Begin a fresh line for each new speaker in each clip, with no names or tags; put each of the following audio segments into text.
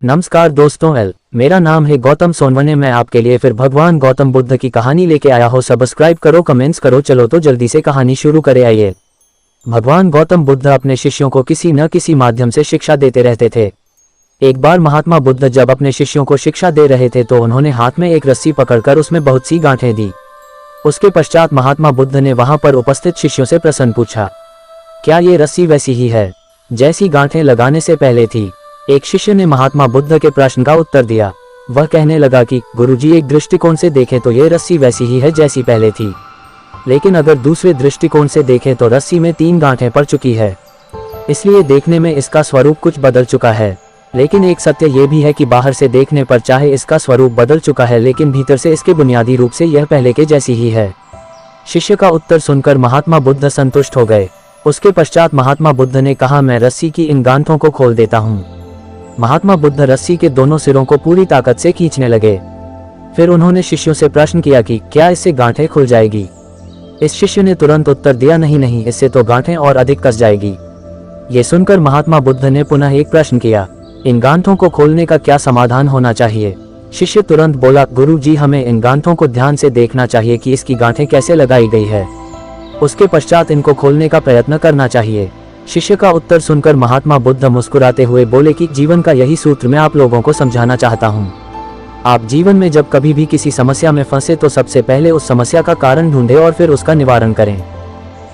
नमस्कार दोस्तों, मेरा नाम है गौतम सोनवने। मैं आपके लिए फिर भगवान गौतम बुद्ध की कहानी लेके आया हूँ। सब्सक्राइब करो, कमेंट्स करो। चलो तो जल्दी से कहानी शुरू करे। आइए। भगवान गौतम बुद्ध अपने शिष्यों को किसी न किसी माध्यम से शिक्षा देते रहते थे। एक बार महात्मा बुद्ध जब अपने शिष्यों को शिक्षा दे रहे थे तो उन्होंने हाथ में एक रस्सी पकड़कर उसमें बहुत सी गांठें दी। उसके पश्चात महात्मा बुद्ध ने वहां पर उपस्थित शिष्यों से प्रश्न पूछा, क्या ये रस्सी वैसी ही है जैसी गांठें लगाने से पहले थी? एक शिष्य ने महात्मा बुद्ध के प्रश्न का उत्तर दिया। वह कहने लगा कि गुरुजी, एक दृष्टिकोण से देखें तो ये रस्सी वैसी ही है जैसी पहले थी, लेकिन अगर दूसरे दृष्टिकोण से देखें तो रस्सी में 3 गांठें पड़ चुकी है, इसलिए देखने में इसका स्वरूप कुछ बदल चुका है। लेकिन एक सत्य ये भी है कि बाहर से देखने पर चाहे इसका स्वरूप बदल चुका है, लेकिन भीतर से इसके बुनियादी रूप से यह पहले के जैसी ही है। शिष्य का उत्तर सुनकर महात्मा बुद्ध संतुष्ट हो गए। उसके पश्चात महात्मा बुद्ध ने कहा, मैं रस्सी की इन गांठों को खोल देता हूँ। महात्मा बुद्ध रस्सी के दोनों सिरों को पूरी ताकत से खींचने लगे। फिर उन्होंने शिष्यों से प्रश्न किया कि क्या इससे गांठें खुल जाएगी? इस शिष्य ने तुरंत उत्तर दिया, नहीं, इससे तो गांठें और अधिक कस जाएगी। ये सुनकर महात्मा बुद्ध ने पुनः एक प्रश्न किया, इन गांठों को खोलने का क्या समाधान होना चाहिए? शिष्य तुरंत बोला, गुरु जी, हमें इन गांठों को ध्यान से देखना चाहिए कि इसकी गांठें कैसे लगाई गई है। उसके पश्चात इनको खोलने का प्रयत्न करना चाहिए। शिष्य का उत्तर सुनकर महात्मा बुद्ध मुस्कुराते हुए बोले कि जीवन का यही सूत्र मैं आप लोगों को समझाना चाहता हूँ। आप जीवन में जब कभी भी किसी समस्या में फंसे तो सबसे पहले उस समस्या का कारण ढूंढें और फिर उसका निवारण करें।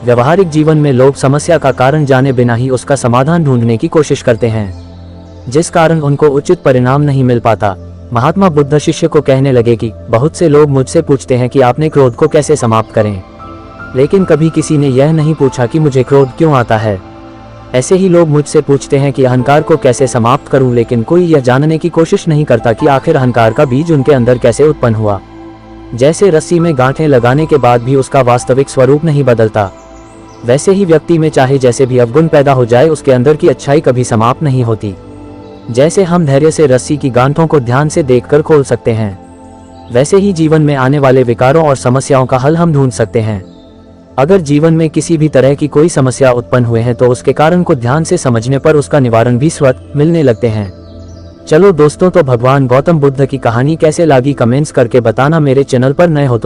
व्यवहारिक जीवन में लोग समस्या का कारण जाने बिना ही उसका समाधान ढूंढने की कोशिश करते हैं, जिस कारण उनको उचित परिणाम नहीं मिल पाता। महात्मा बुद्ध शिष्य को कहने लगे कि बहुत से लोग मुझसे पूछते हैं कि आपने क्रोध को कैसे समाप्त करें, लेकिन कभी किसी ने यह नहीं पूछा कि मुझे क्रोध क्यों आता है। ऐसे ही लोग मुझसे पूछते हैं कि अहंकार को कैसे समाप्त करूं, लेकिन कोई यह जानने की कोशिश नहीं करता कि आखिर अहंकार का बीज उनके अंदर कैसे उत्पन्न हुआ। जैसे रस्सी में गांठें लगाने के बाद भी उसका वास्तविक स्वरूप नहीं बदलता, वैसे ही व्यक्ति में चाहे जैसे भी अवगुण पैदा हो जाए, उसके अंदर की अच्छाई कभी समाप्त नहीं होती। जैसे हम धैर्य से रस्सी की गांठों को ध्यान से देखकर खोल सकते हैं, वैसे ही जीवन में आने वाले विकारों और समस्याओं का हल हम ढूंढ सकते हैं। अगर जीवन में किसी भी तरह की कोई समस्या उत्पन्न हुए हैं तो उसके कारण को ध्यान से समझने पर उसका निवारण भी स्वतः मिलने लगते हैं। चलो दोस्तों, तो भगवान गौतम बुद्ध की कहानी कैसे लगी कमेंट्स करके बताना। मेरे चैनल पर नए हो तो